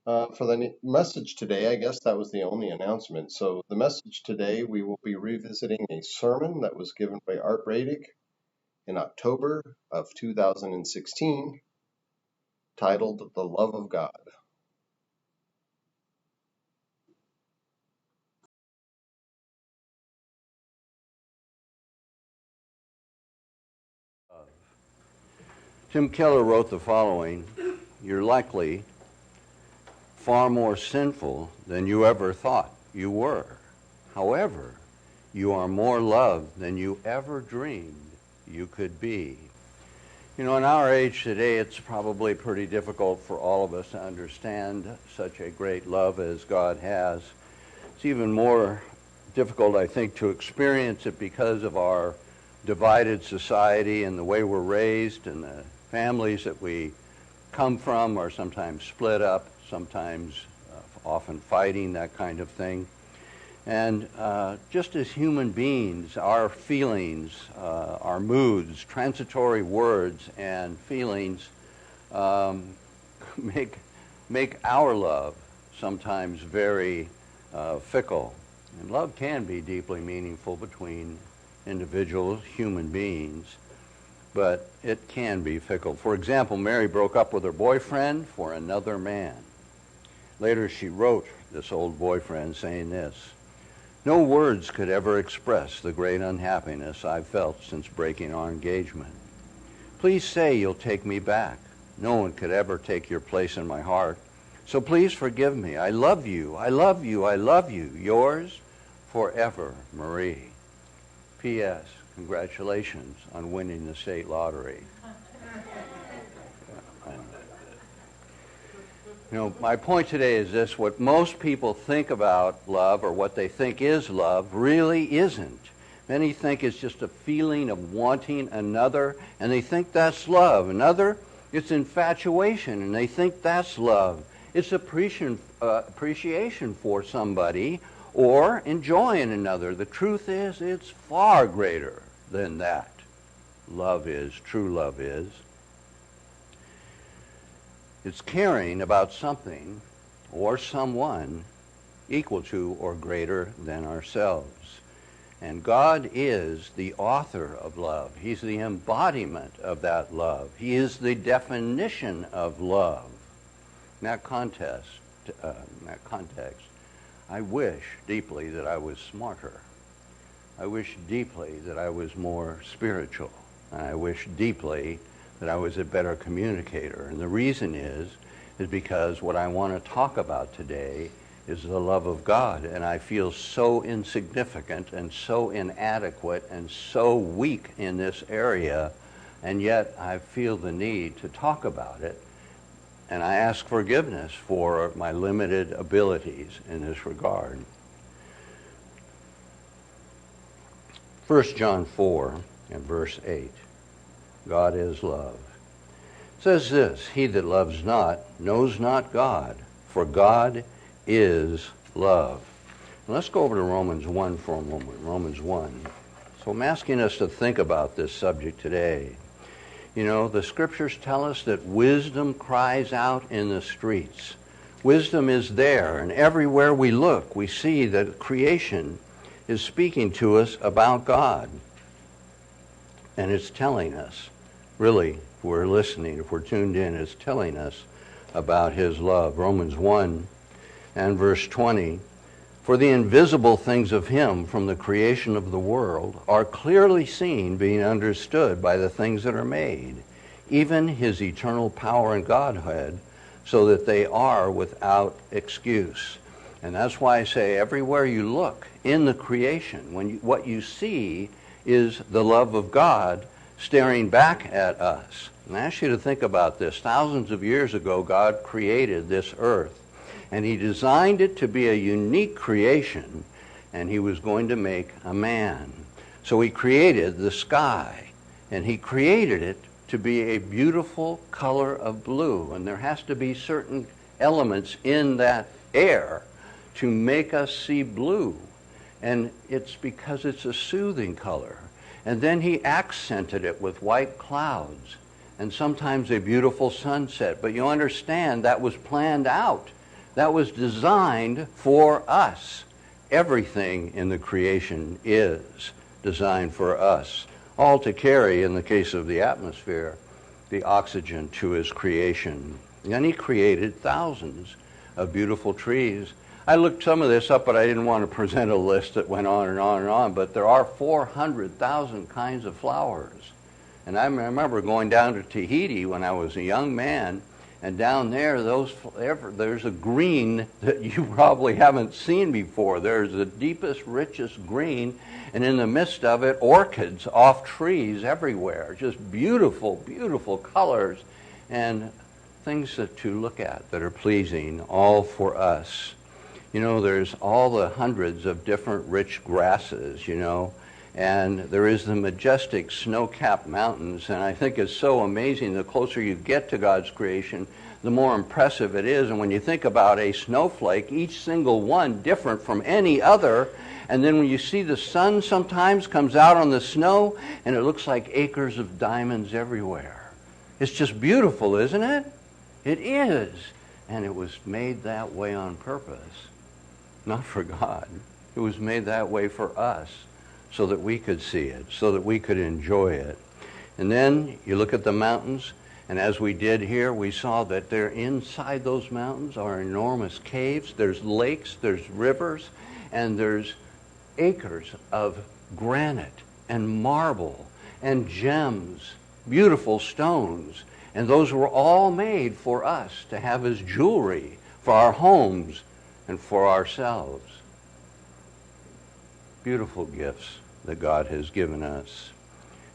For the message today, I guess that was the only announcement. So the message today, we will be revisiting a sermon that was given by Art Braidic in October of 2016, titled "The Love of God." Tim Keller wrote the following: "You're likely far more sinful than you ever thought you were. However, you are more loved than you ever dreamed you could be." You know, in our age today, it's probably pretty difficult for all of us to understand such a great love as God has. It's even more difficult, I think, to experience it because of our divided society and the way we're raised, and the families that we come from are sometimes split up, sometimes often fighting, that kind of thing. And just as human beings, our feelings, our moods, transitory words and feelings make our love sometimes very fickle. And love can be deeply meaningful between individuals, human beings, but it can be fickle. For example, Mary broke up with her boyfriend for another man. Later she wrote this old boyfriend saying this: "No words could ever express the great unhappiness I've felt since breaking our engagement. Please say you'll take me back. No one could ever take your place in my heart. So please forgive me. I love you. I love you. I love you. Yours forever, Marie. P.S. Congratulations on winning the state lottery." You know, my point today is this: what most people think about love, or what they think is love, really isn't. Many think it's just a feeling of wanting another, and they think that's love. Another, it's infatuation, and they think that's love. It's appreciation for somebody, or enjoying another. The truth is, it's far greater than that. Love is, true love is. It's caring about something or someone equal to or greater than ourselves. And God is the author of love. He's the embodiment of that love. He is the definition of love. In that context, I wish deeply that I was smarter. I wish deeply that I was more spiritual. And I wish deeply that I was a better communicator. And the reason is because what I want to talk about today is the love of God. And I feel so insignificant and so inadequate and so weak in this area, and yet I feel the need to talk about it. And I ask forgiveness for my limited abilities in this regard. 1 John 4 and verse 8. God is love. It says this: "He that loves not knows not God, for God is love." Now let's go over to Romans 1 for a moment. Romans 1. So I'm asking us to think about this subject today. You know, the scriptures tell us that wisdom cries out in the streets. Wisdom is there, and everywhere we look, we see that creation is speaking to us about God. And it's telling us, really, if we're listening, if we're tuned in, it's telling us about his love. Romans 1 and verse 20, "For the invisible things of him from the creation of the world are clearly seen, being understood by the things that are made, even his eternal power and Godhead, so that they are without excuse." And that's why I say everywhere you look in the creation, what you see is the love of God staring back at us. And I ask you to think about this. Thousands of years ago, God created this earth, and he designed it to be a unique creation, and he was going to make a man. So he created the sky, and he created it to be a beautiful color of blue, and there has to be certain elements in that air to make us see blue, and it's because it's a soothing color. And then he accented it with white clouds and sometimes a beautiful sunset. But you understand that was planned out that was designed for us. Everything in the creation is designed for us, all to carry, in the case of the atmosphere, the oxygen to his creation. And he created thousands of beautiful trees. I looked some of this up, but I didn't want to present a list that went on and on and on, but there are 400,000 kinds of flowers. And I remember going down to Tahiti when I was a young man, and down there, there's a green that you probably haven't seen before. There's the deepest, richest green, and in the midst of it, orchids off trees everywhere. Just beautiful, beautiful colors and things to look at that are pleasing, all for us. You know, there's all the hundreds of different rich grasses, you know, and there is the majestic snow-capped mountains, and I think it's so amazing. The closer you get to God's creation, the more impressive it is. And when you think about a snowflake, each single one different from any other, and then when you see the sun sometimes comes out on the snow, and it looks like acres of diamonds everywhere. It's just beautiful, isn't it? It is. And it was made that way on purpose, not for God. It was made that way for us, so that we could see it, so that we could enjoy it. And then you look at the mountains, and as we did here, we saw that there inside those mountains are enormous caves. There's lakes, there's rivers, and there's acres of granite and marble and gems, beautiful stones. And those were all made for us to have as jewelry for our homes and for ourselves. Beautiful gifts that God has given us.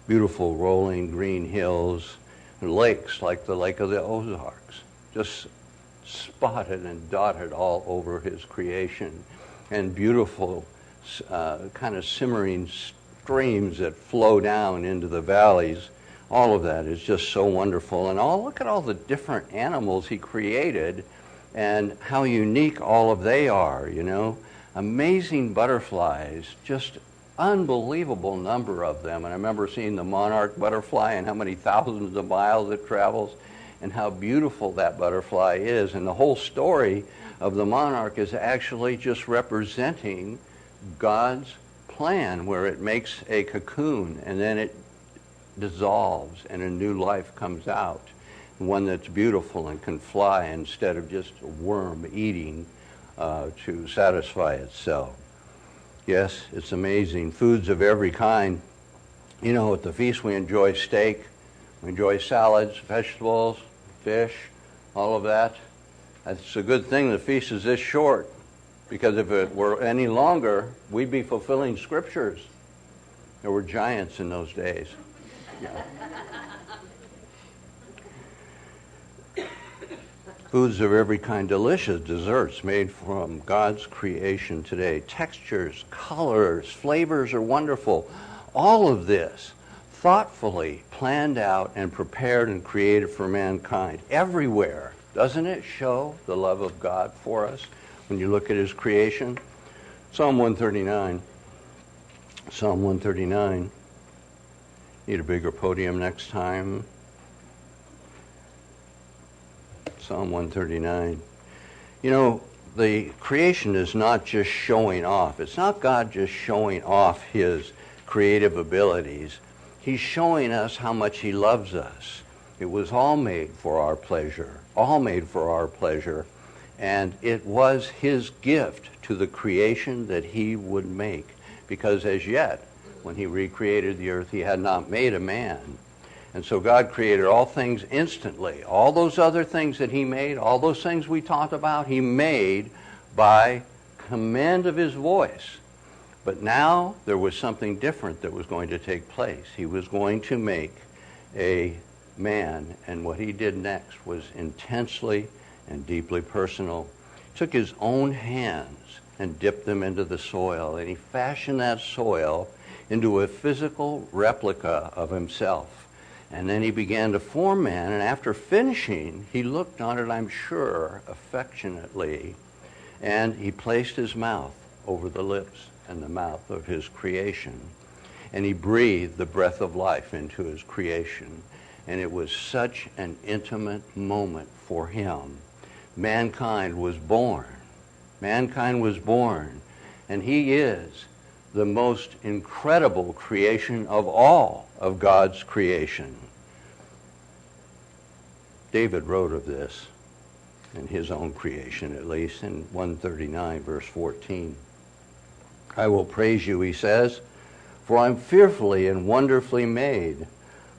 Beautiful rolling green hills, and lakes like the Lake of the Ozarks, just spotted and dotted all over his creation, and beautiful kind of simmering streams that flow down into the valleys. All of that is just so wonderful. And look at all the different animals he created and how unique all of they are, you know. Amazing butterflies, just unbelievable number of them. And I remember seeing the monarch butterfly and how many thousands of miles it travels and how beautiful that butterfly is. And the whole story of the monarch is actually just representing God's plan, where it makes a cocoon and then it dissolves and a new life comes out, one that's beautiful and can fly instead of just a worm eating to satisfy itself. Yes, it's amazing. Foods of every kind. You know, at the feast we enjoy steak, we enjoy salads, vegetables, fish, all of that. It's a good thing the feast is this short, because if it were any longer, we'd be fulfilling scriptures. There were giants in those days. Yeah. Foods of every kind, delicious desserts made from God's creation today. Textures, colors, flavors are wonderful. All of this thoughtfully planned out and prepared and created for mankind. Everywhere. Doesn't it show the love of God for us when you look at his creation? Psalm 139. Psalm 139. Need a bigger podium next time. Psalm 139. You know, the creation is not just showing off. It's not God just showing off his creative abilities. He's showing us how much he loves us. It was all made for our pleasure. All made for our pleasure. And it was his gift to the creation that he would make. Because as yet, when he recreated the earth, he had not made a man. And so God created all things instantly. All those other things that he made, all those things we talked about, he made by command of his voice. But now there was something different that was going to take place. He was going to make a man, and what he did next was intensely and deeply personal. He took his own hands and dipped them into the soil, and he fashioned that soil into a physical replica of himself. And then he began to form man, and after finishing, he looked on it, I'm sure, affectionately, and he placed his mouth over the lips and the mouth of his creation, and he breathed the breath of life into his creation. And it was such an intimate moment for him mankind was born. Mankind was born, and he is the most incredible creation of all of God's creation. David wrote of this in his own creation, at least, in 139, verse 14. I will praise you, he says, for I'm fearfully and wonderfully made.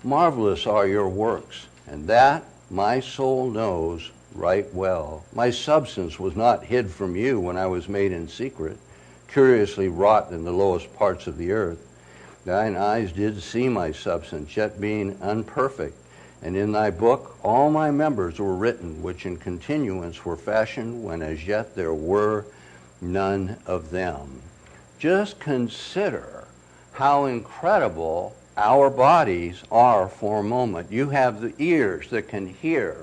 Marvelous are your works, and that my soul knows right well. My substance was not hid from you when I was made in secret, curiously wrought in the lowest parts of the earth. Thine eyes did see my substance, yet being unperfect. And in thy book all my members were written, which in continuance were fashioned, when as yet there were none of them. Just consider how incredible our bodies are for a moment. You have the ears that can hear,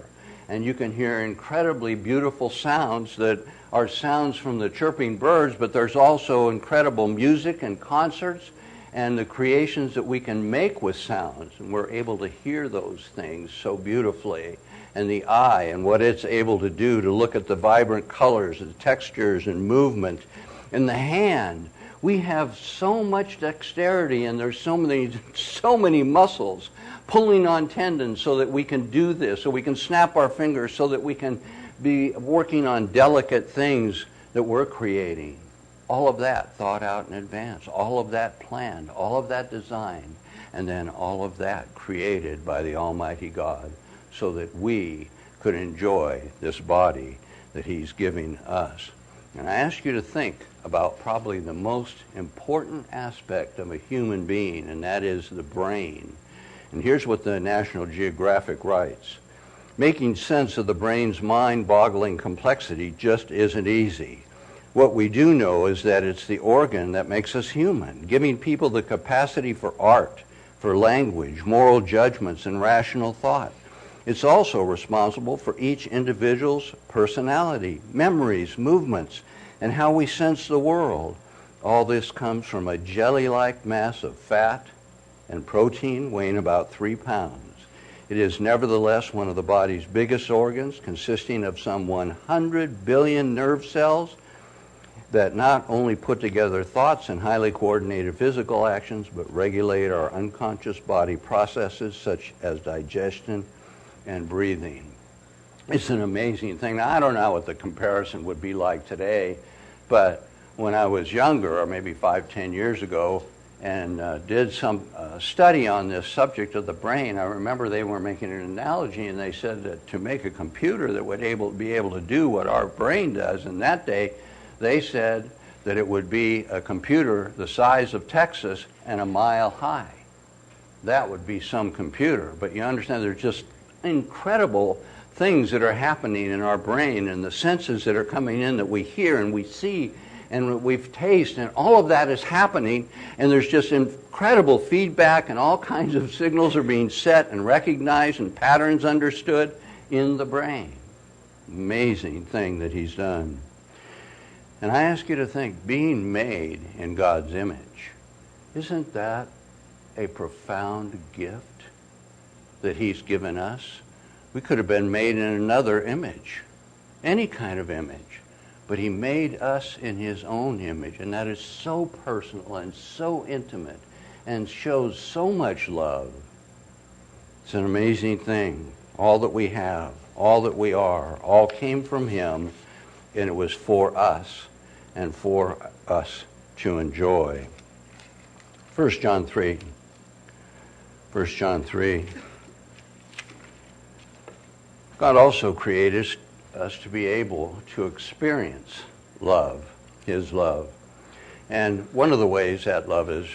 and you can hear incredibly beautiful sounds that are sounds from the chirping birds, but there's also incredible music and concerts and the creations that we can make with sounds, and we're able to hear those things so beautifully. And the eye and what it's able to do to look at the vibrant colors, the textures and movement. And the hand, we have so much dexterity, and there's so many muscles pulling on tendons so that we can do this, so we can snap our fingers, so that we can be working on delicate things that we're creating. All of that thought out in advance, all of that planned, all of that designed, and then all of that created by the Almighty God so that we could enjoy this body that he's giving us. And I ask you to think about probably the most important aspect of a human being, and that is the brain. And here's what the National Geographic writes. Making sense of the brain's mind-boggling complexity just isn't easy. What we do know is that it's the organ that makes us human, giving people the capacity for art, for language, moral judgments, and rational thought. It's also responsible for each individual's personality, memories, movements, and how we sense the world. All this comes from a jelly-like mass of fat and protein weighing about 3 pounds. It is nevertheless one of the body's biggest organs, consisting of some 100 billion nerve cells that not only put together thoughts and highly coordinated physical actions, but regulate our unconscious body processes such as digestion and breathing. It's an amazing thing. Now, I don't know what the comparison would be like today, but when I was younger, or maybe 5-10 years ago, and did some study on this subject of the brain, I remember they were making an analogy, and they said that to make a computer that would be able to do what our brain does in that day, they said that it would be a computer the size of Texas and a mile high. That would be some computer. But you understand there's just incredible things that are happening in our brain, and the senses that are coming in that we hear and we see and we've tasted, and all of that is happening, and there's just incredible feedback, and all kinds of signals are being set and recognized and patterns understood in the brain. Amazing thing that he's done. And I ask you to think, being made in God's image, isn't that a profound gift that he's given us? We could have been made in another image, any kind of image, but he made us in his own image, and that is so personal and so intimate and shows so much love. It's an amazing thing. All that we have, all that we are, all came from him, and it was for us and for us to enjoy. 1 John 3. 1 John 3. God also created us to be able to experience love, his love. And one of the ways that love is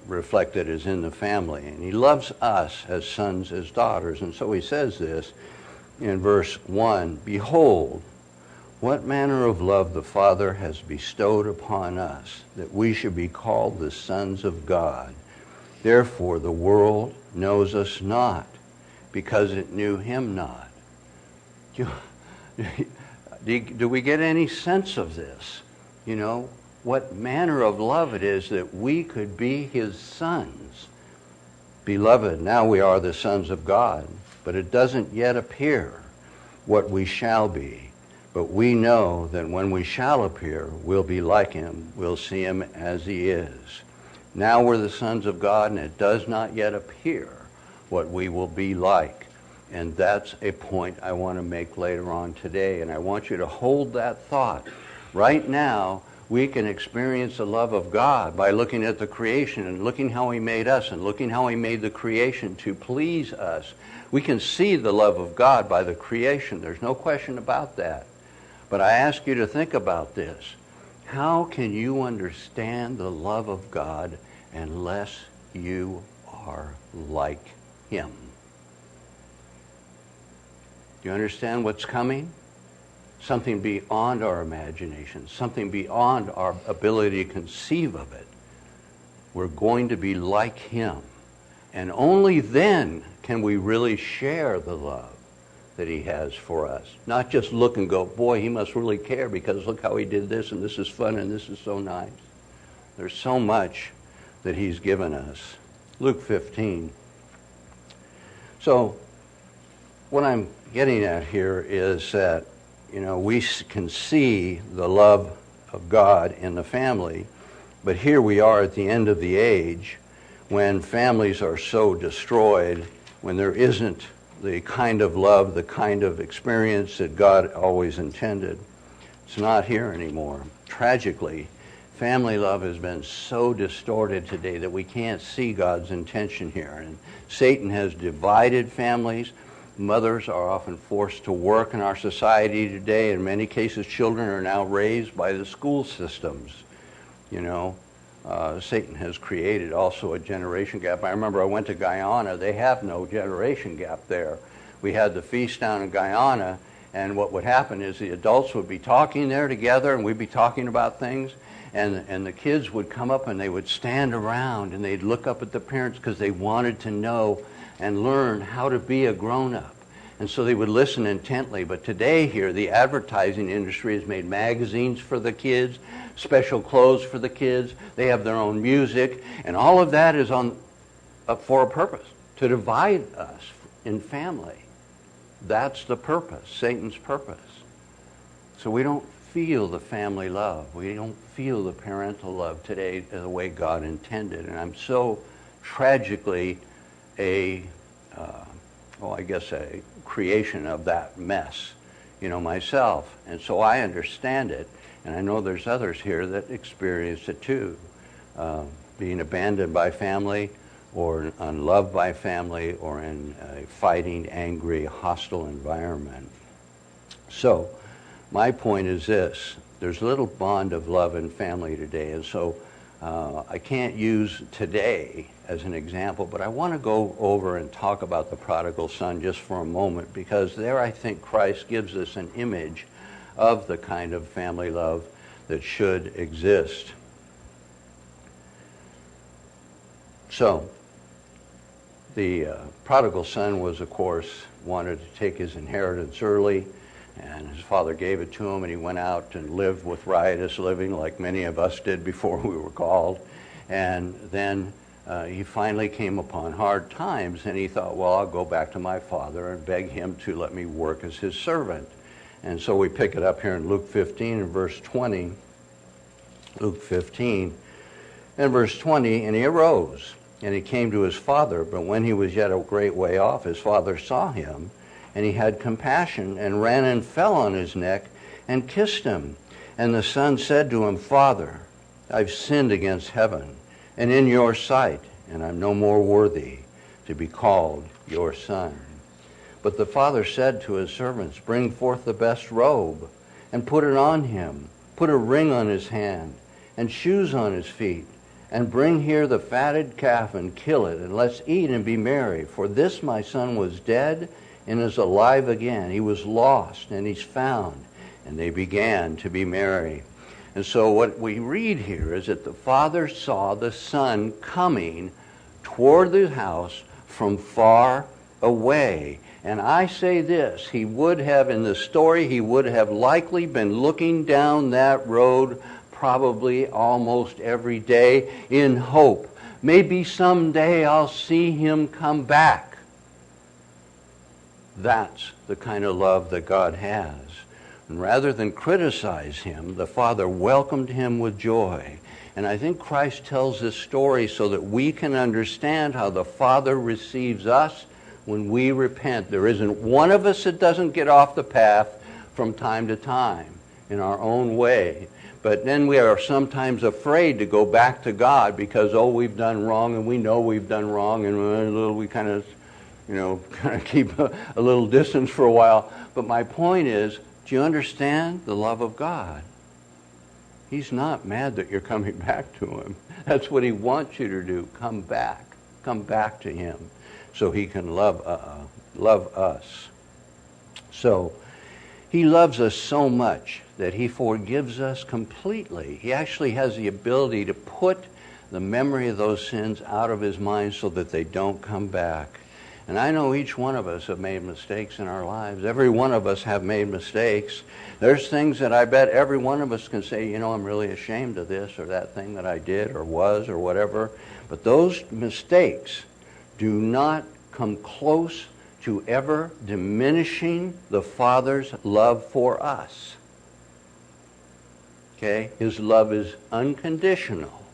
reflected is in the family. And he loves us as sons, as daughters. And so he says this in verse 1, Behold, what manner of love the Father has bestowed upon us, that we should be called the sons of God. Therefore the world knows us not, because it knew him not. Do we get any sense of this? You know, what manner of love it is that we could be his sons. Beloved, now we are the sons of God, but it doesn't yet appear what we shall be. But we know that when we shall appear, we'll be like him. We'll see him as he is. Now we're the sons of God, and it does not yet appear what we will be like. And that's a point I want to make later on today. And I want you to hold that thought. Right now, we can experience the love of God by looking at the creation and looking how he made us and looking how he made the creation to please us. We can see the love of God by the creation. There's no question about that. But I ask you to think about this. How can you understand the love of God unless you are like him? Do you understand what's coming? Something beyond our imagination, something beyond our ability to conceive of it. We're going to be like him. And only then can we really share the love that he has for us. Not just look and go, boy, he must really care because look how he did this and this is fun and this is so nice. There's so much that he's given us. Luke 15. So what I'm getting at here is that, we can see the love of God in the family, but here we are at the end of the age when families are so destroyed, when there isn't the kind of love, the kind of experience that God always intended. It's not here anymore. Tragically, family love has been so distorted today that we can't see God's intention here. And Satan has divided families. Mothers are often forced to work in our society today. In many cases, children are now raised by the school systems. Satan has created also a generation gap. I remember I went to Guyana. They have no generation gap there. We had the feast down in Guyana, and what would happen is the adults would be talking there together, and we'd be talking about things, and the kids would come up and they would stand around and they'd look up at the parents because they wanted to know and learn how to be a grown-up. And so they would listen intently. But today here, the advertising industry has made magazines for the kids, special clothes for the kids. They have their own music. And all of that is for a purpose, to divide us in family. That's the purpose, Satan's purpose. So we don't feel the family love. We don't feel the parental love today the way God intended. And I'm so tragically a creation of that mess, myself. And so I understand it, and I know there's others here that experience it too, being abandoned by family or unloved by family or in a fighting, angry, hostile environment. So my point is this. There's little bond of love in family today, and so I can't use today as an example, but I want to go over and talk about the prodigal son just for a moment, because there I think Christ gives us an image of the kind of family love that should exist. So, the prodigal son was, of course, wanted to take his inheritance early, and his father gave it to him, and he went out and lived with riotous living like many of us did before we were called. And then he finally came upon hard times, and he thought, well, I'll go back to my father and beg him to let me work as his servant. And so we pick it up here in Luke 15 and verse 20. Luke 15 and verse 20, and he arose, and he came to his father, but when he was yet a great way off, his father saw him, and he had compassion, and ran and fell on his neck, and kissed him. And the son said to him, Father, I've sinned against heaven, and in your sight, and I'm no more worthy to be called your son. But the father said to his servants, Bring forth the best robe, and put it on him. Put a ring on his hand, and shoes on his feet. And bring here the fatted calf, and kill it, and let's eat and be merry. For this my son was dead, and is alive again. He was lost, and he's found. And they began to be merry. And so what we read here is that the father saw the son coming toward the house from far away. And I say this, he would have, in the story, he would have likely been looking down that road probably almost every day in hope. Maybe someday I'll see him come back. That's the kind of love that God has And rather than criticize him, the Father welcomed him with joy. And I think Christ tells this story so that we can understand how the Father receives us when we repent. There isn't one of us that doesn't get off the path from time to time in our own way. But then we are sometimes afraid to go back to God because, we've done wrong, and we know we've done wrong, and we kind of keep a little distance for a while. But my point is, do you understand the love of God? He's not mad that you're coming back to him. That's what he wants you to do. Come back. Come back to him so he can love us. So he loves us so much that he forgives us completely. He actually has the ability to put the memory of those sins out of his mind so that they don't come back. And I know each one of us have made mistakes in our lives. Every one of us have made mistakes. There's things that I bet every one of us can say, I'm really ashamed of this or that thing that I did or was or whatever. But those mistakes do not come close to ever diminishing the Father's love for us. Okay? His love is unconditional.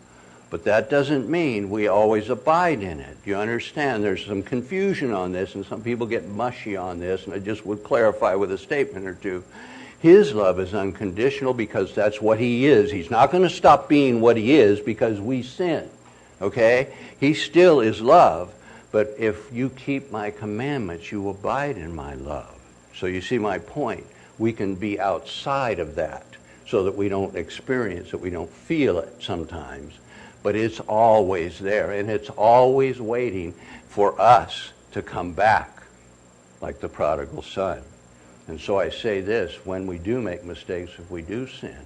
But that doesn't mean we always abide in it. You understand? There's some confusion on this, and some people get mushy on this, and I just would clarify with a statement or two. His love is unconditional because that's what he is. He's not going to stop being what he is because we sin. Okay? He still is love, but if you keep my commandments, you abide in my love. So you see my point. We can be outside of that so that we don't experience it, we don't feel it sometimes. But it's always there, and it's always waiting for us to come back like the prodigal son. And so I say this, when we do make mistakes, if we do sin,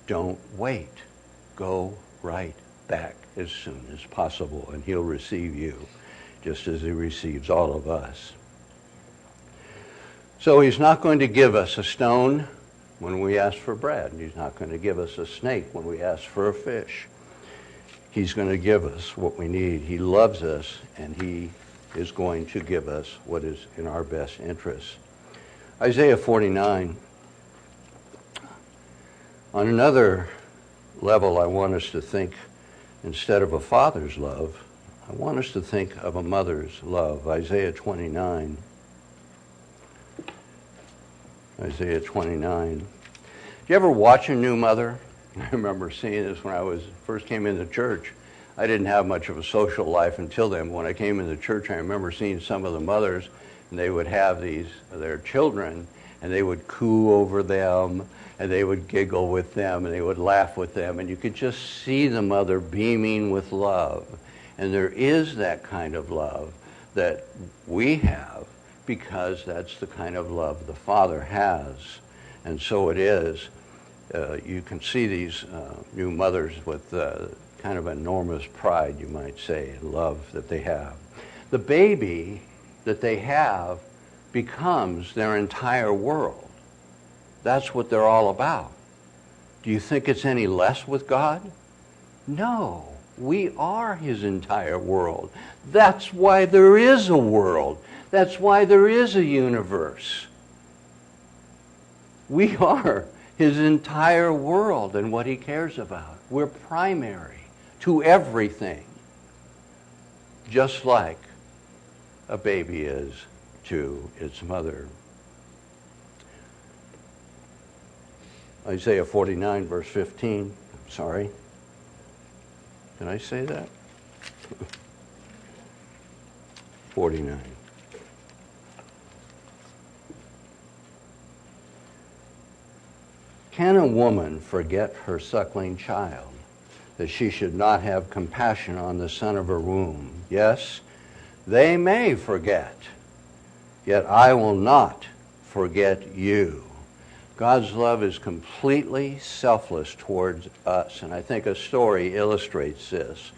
don't wait. Go right back as soon as possible, and he'll receive you just as he receives all of us. So he's not going to give us a stone when we ask for bread. He's not going to give us a snake when we ask for a fish. He's going to give us what we need. He loves us, and he is going to give us what is in our best interest. Isaiah 49. On another level, I want us to think, instead of a father's love, I want us to think of a mother's love. Isaiah 29. Isaiah 29. Do you ever watch a new mother? I remember seeing this when I first came into church. I didn't have much of a social life until then. When I came into church, I remember seeing some of the mothers, and they would have their children, and they would coo over them, and they would giggle with them, and they would laugh with them, and you could just see the mother beaming with love. And there is that kind of love that we have because that's the kind of love the Father has. And so it is. You can see these new mothers with kind of enormous pride, you might say, and love that they have. The baby that they have becomes their entire world. That's what they're all about. Do you think it's any less with God? No. We are his entire world. That's why there is a world. That's why there is a universe. We are his entire world and what he cares about. We're primary to everything, just like a baby is to its mother. Isaiah 49, verse 15. Sorry. Did I say that? 49. Can a woman forget her suckling child, that she should not have compassion on the son of her womb? Yes, they may forget, yet I will not forget you. God's love is completely selfless towards us, and I think a story illustrates this.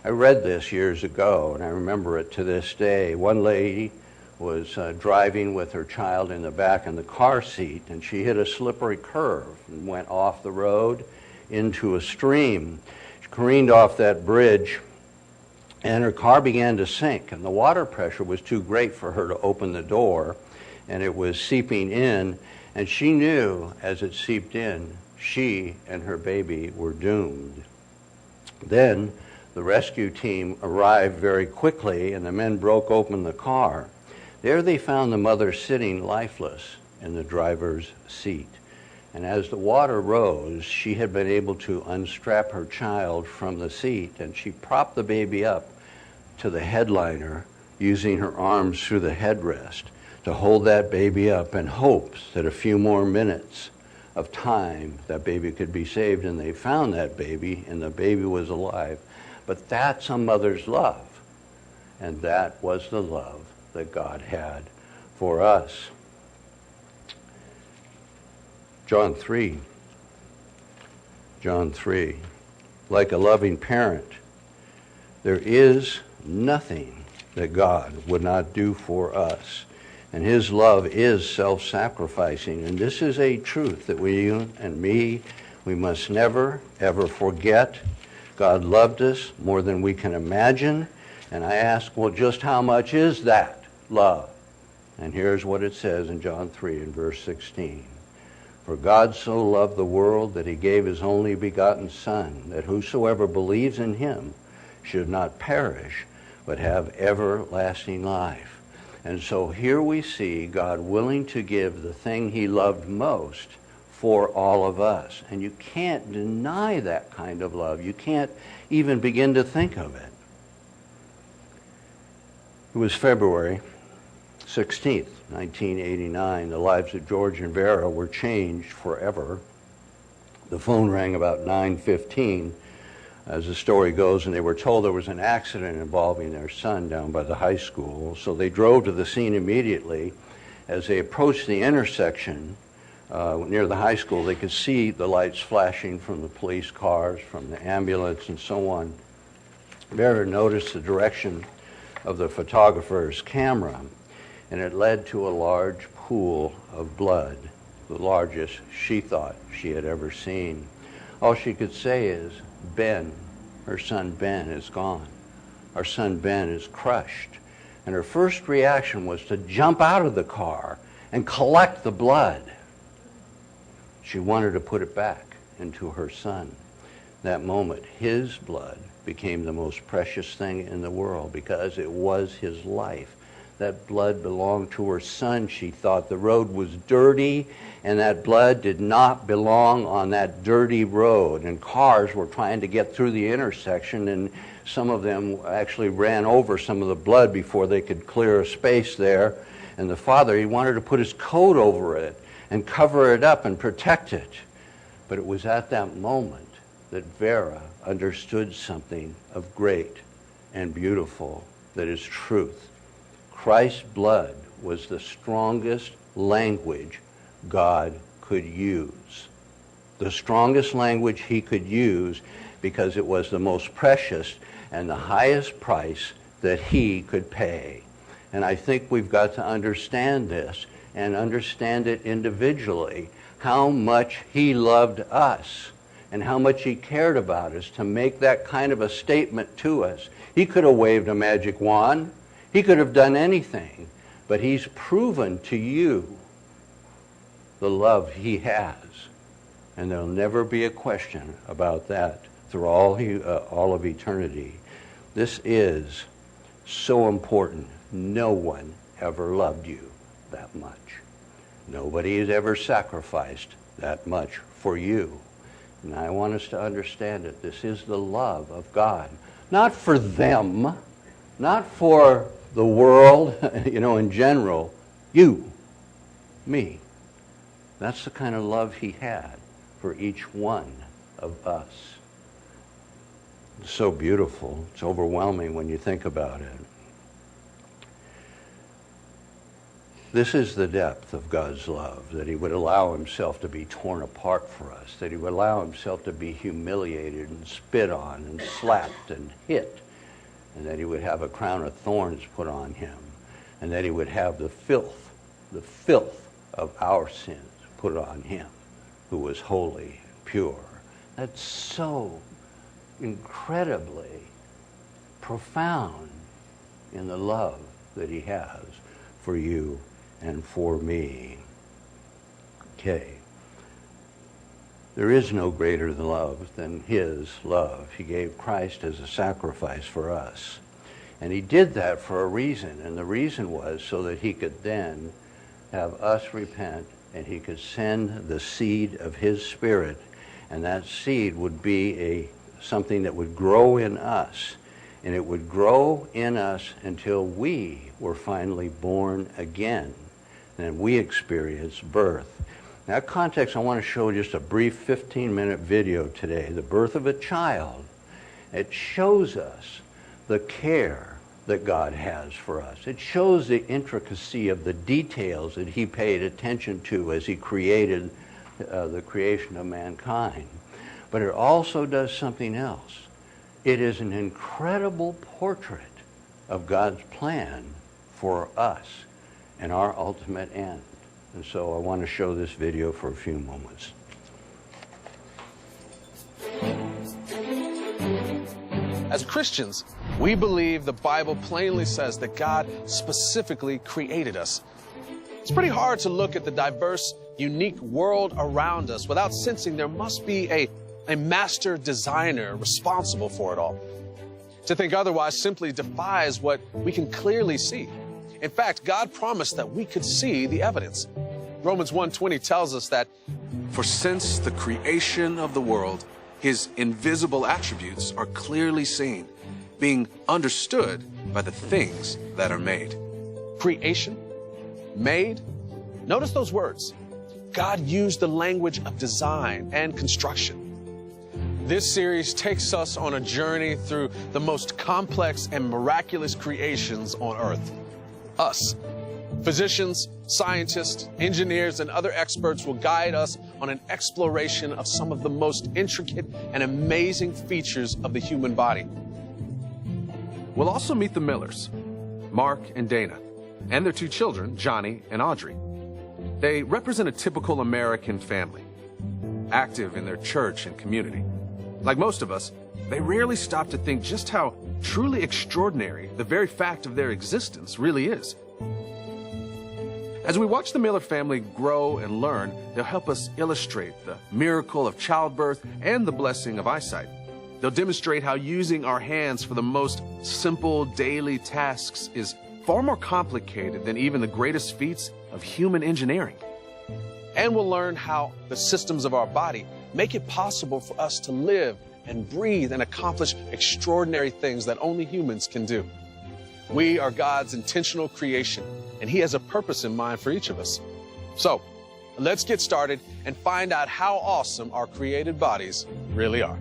I read this years ago, and I remember it to this day. One lady was driving with her child in the back in the car seat, and she hit a slippery curve and went off the road into a stream. She careened off that bridge, and her car began to sink, and the water pressure was too great for her to open the door, and it was seeping in, And she knew as it seeped in, she and her baby were doomed. Then the rescue team arrived very quickly, and the men broke open the car. There they found the mother sitting lifeless in the driver's seat. And as the water rose, she had been able to unstrap her child from the seat, and she propped the baby up to the headliner using her arms through the headrest to hold that baby up in hopes that a few more minutes of time that baby could be saved. And they found that baby, and the baby was alive. But that's a mother's love, and that was the love that God had for us. John 3, like a loving parent, there is nothing that God would not do for us. And his love is self-sacrificing. And this is a truth that we must never, ever forget. God loved us more than we can imagine. And I ask, well, just how much is that love? And here's what it says in John 3 and verse 16. For God so loved the world that he gave his only begotten Son, that whosoever believes in him should not perish, but have everlasting life. And so here we see God willing to give the thing he loved most for all of us. And you can't deny that kind of love. You can't even begin to think of it. It was February 16th, 1989. The lives of George and Vera were changed forever. The phone rang about 9:15, as the story goes, and they were told there was an accident involving their son down by the high school. So they drove to the scene immediately. As they approached the intersection near the high school, they could see the lights flashing from the police cars, from the ambulance, and so on. Vera noticed the direction of the photographer's camera, and it led to a large pool of blood, the largest she thought she had ever seen. All she could say is, Ben, her son Ben, is gone. Our son Ben is crushed. And her first reaction was to jump out of the car and collect the blood. She wanted to put it back into her son. That moment, his blood became the most precious thing in the world because it was his life. That blood belonged to her son. She thought the road was dirty, and that blood did not belong on that dirty road. And cars were trying to get through the intersection, and some of them actually ran over some of the blood before they could clear a space there. And the father, he wanted to put his coat over it and cover it up and protect it. But it was at that moment that Vera understood something of great and beautiful that is truth. Christ's blood was the strongest language God could use. The strongest language he could use because it was the most precious and the highest price that he could pay. And I think we've got to understand this and understand it individually, how much he loved us and how much he cared about us to make that kind of a statement to us. He could have waved a magic wand. He could have done anything, but he's proven to you the love he has. And there'll never be a question about that through all of eternity. This is so important. No one ever loved you that much. Nobody has ever sacrificed that much for you. And I want us to understand it. This is the love of God. Not for them, not for the world, in general. You, me. That's the kind of love he had for each one of us. It's so beautiful. It's overwhelming when you think about it. This is the depth of God's love, that he would allow himself to be torn apart for us, that he would allow himself to be humiliated and spit on and slapped and hit, and that he would have a crown of thorns put on him, and that he would have the filth of our sins put on him, who was holy and pure. That's so incredibly profound in the love that he has for you and for me. decay. There is no greater love than his love. He gave Christ as a sacrifice for us. And he did that for a reason, and the reason was so that he could then have us repent, and he could send the seed of his Spirit, and that seed would be something that would grow in us, and it would grow in us until we were finally born again, and we experienced birth. In that context, I want to show just a brief 15-minute video today, the birth of a child. It shows us the care that God has for us. It shows the intricacy of the details that he paid attention to as he created the creation of mankind. But it also does something else. It is an incredible portrait of God's plan for us and our ultimate end. And so I want to show this video for a few moments. As Christians, we believe the Bible plainly says that God specifically created us. It's pretty hard to look at the diverse, unique world around us without sensing there must be a master designer responsible for it all. To think otherwise simply defies what we can clearly see. In fact, God promised that we could see the evidence. Romans 1:20 tells us that, "For since the creation of the world, his invisible attributes are clearly seen, being understood by the things that are made." Creation, made. Notice those words. God used the language of design and construction. This series takes us on a journey through the most complex and miraculous creations on earth. Us. Physicians, scientists, engineers, and other experts will guide us on an exploration of some of the most intricate and amazing features of the human body. We'll also meet the Millers, Mark and Dana, and their two children, Johnny and Audrey. They represent a typical American family, active in their church and community. Like most of us, they rarely stop to think just how truly extraordinary the very fact of their existence really is. As we watch the Miller family grow and learn, they'll help us illustrate the miracle of childbirth and the blessing of eyesight. They'll demonstrate how using our hands for the most simple daily tasks is far more complicated than even the greatest feats of human engineering. And we'll learn how the systems of our body make it possible for us to live and breathe and accomplish extraordinary things that only humans can do. We are God's intentional creation, and he has a purpose in mind for each of us. So, let's get started and find out how awesome our created bodies really are.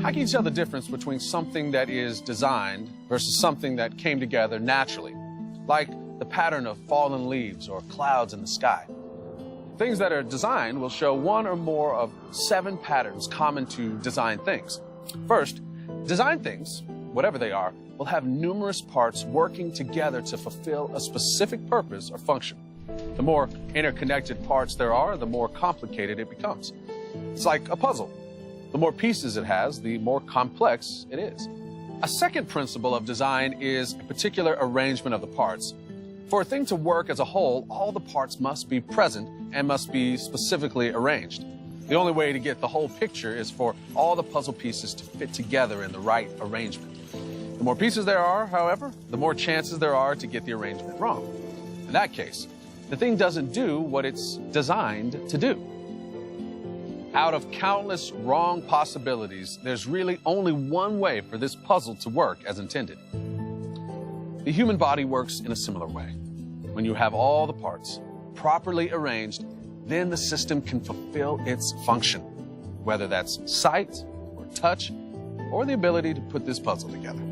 How can you tell the difference between something that is designed versus something that came together naturally, like the pattern of fallen leaves or clouds in the sky? Things that are designed will show one or more of 7 patterns common to design things. First, design things, whatever they are, will have numerous parts working together to fulfill a specific purpose or function. The more interconnected parts there are, the more complicated it becomes. It's like a puzzle. The more pieces it has, the more complex it is. A second principle of design is a particular arrangement of the parts. For a thing to work as a whole, all the parts must be present and must be specifically arranged. The only way to get the whole picture is for all the puzzle pieces to fit together in the right arrangement. The more pieces there are, however, the more chances there are to get the arrangement wrong. In that case, the thing doesn't do what it's designed to do. Out of countless wrong possibilities, there's really only one way for this puzzle to work as intended. The human body works in a similar way. When you have all the parts properly arranged, then the system can fulfill its function, whether that's sight or touch or the ability to put this puzzle together.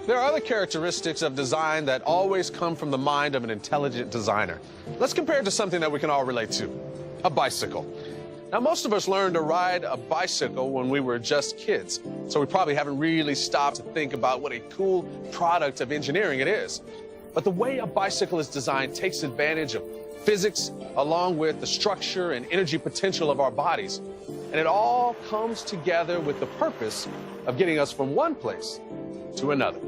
There are other characteristics of design that always come from the mind of an intelligent designer. Let's compare it to something that we can all relate to, a bicycle. Now, most of us learned to ride a bicycle when we were just kids, so we probably haven't really stopped to think about what a cool product of engineering it is. But the way a bicycle is designed takes advantage of physics along with the structure and energy potential of our bodies. And it all comes together with the purpose of getting us from one place to another.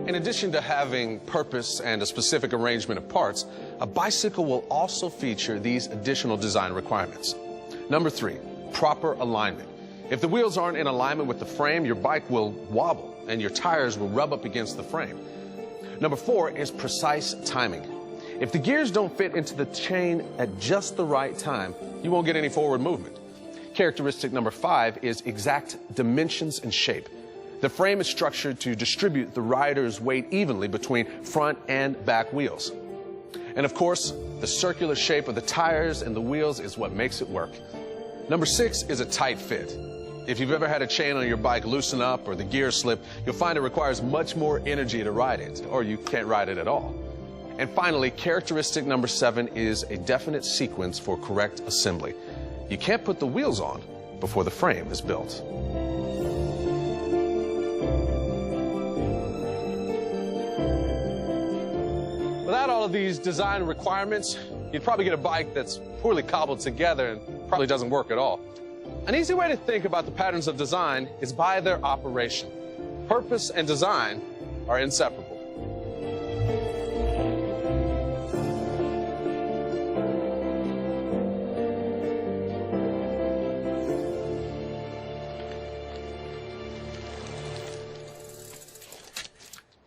In addition to having purpose and a specific arrangement of parts, a bicycle will also feature these additional design requirements. Number 3, proper alignment. If the wheels aren't in alignment with the frame, your bike will wobble and your tires will rub up against the frame. Number 4 is precise timing. If the gears don't fit into the chain at just the right time, you won't get any forward movement. Characteristic number 5 is exact dimensions and shape. The frame is structured to distribute the rider's weight evenly between front and back wheels. And of course, the circular shape of the tires and the wheels is what makes it work. Number 6 is a tight fit. If you've ever had a chain on your bike loosen up or the gears slip, you'll find it requires much more energy to ride it, or you can't ride it at all. And finally, characteristic number 7 is a definite sequence for correct assembly. You can't put the wheels on before the frame is built. Without all of these design requirements, you'd probably get a bike that's poorly cobbled together and probably doesn't work at all. An easy way to think about the patterns of design is by their operation. Purpose and design are inseparable.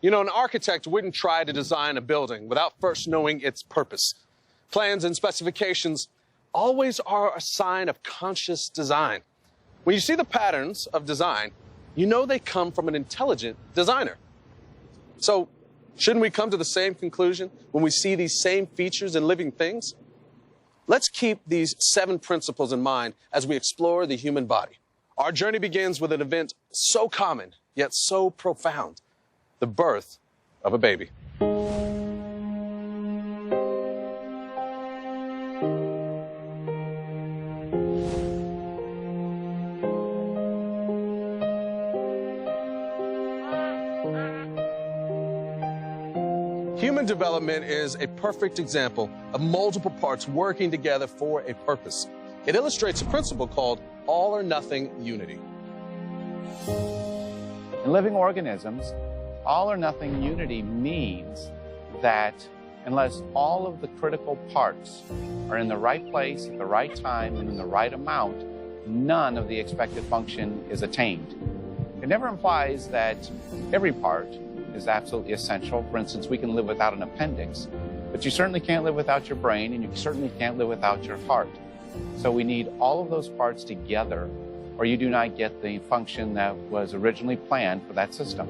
You know, an architect wouldn't try to design a building without first knowing its purpose. Plans and specifications always are a sign of conscious design. When you see the patterns of design, you know they come from an intelligent designer. So, shouldn't we come to the same conclusion when we see these same features in living things? Let's keep these 7 principles in mind as we explore the human body. Our journey begins with an event so common, yet so profound: the birth of a baby. Human development is a perfect example of multiple parts working together for a purpose. It illustrates a principle called all or nothing unity. In living organisms, all or nothing unity means that unless all of the critical parts are in the right place at the right time and in the right amount, none of the expected function is attained. It never implies that every part is absolutely essential. For instance, we can live without an appendix, but you certainly can't live without your brain, and you certainly can't live without your heart. So we need all of those parts together, or you do not get the function that was originally planned for that system.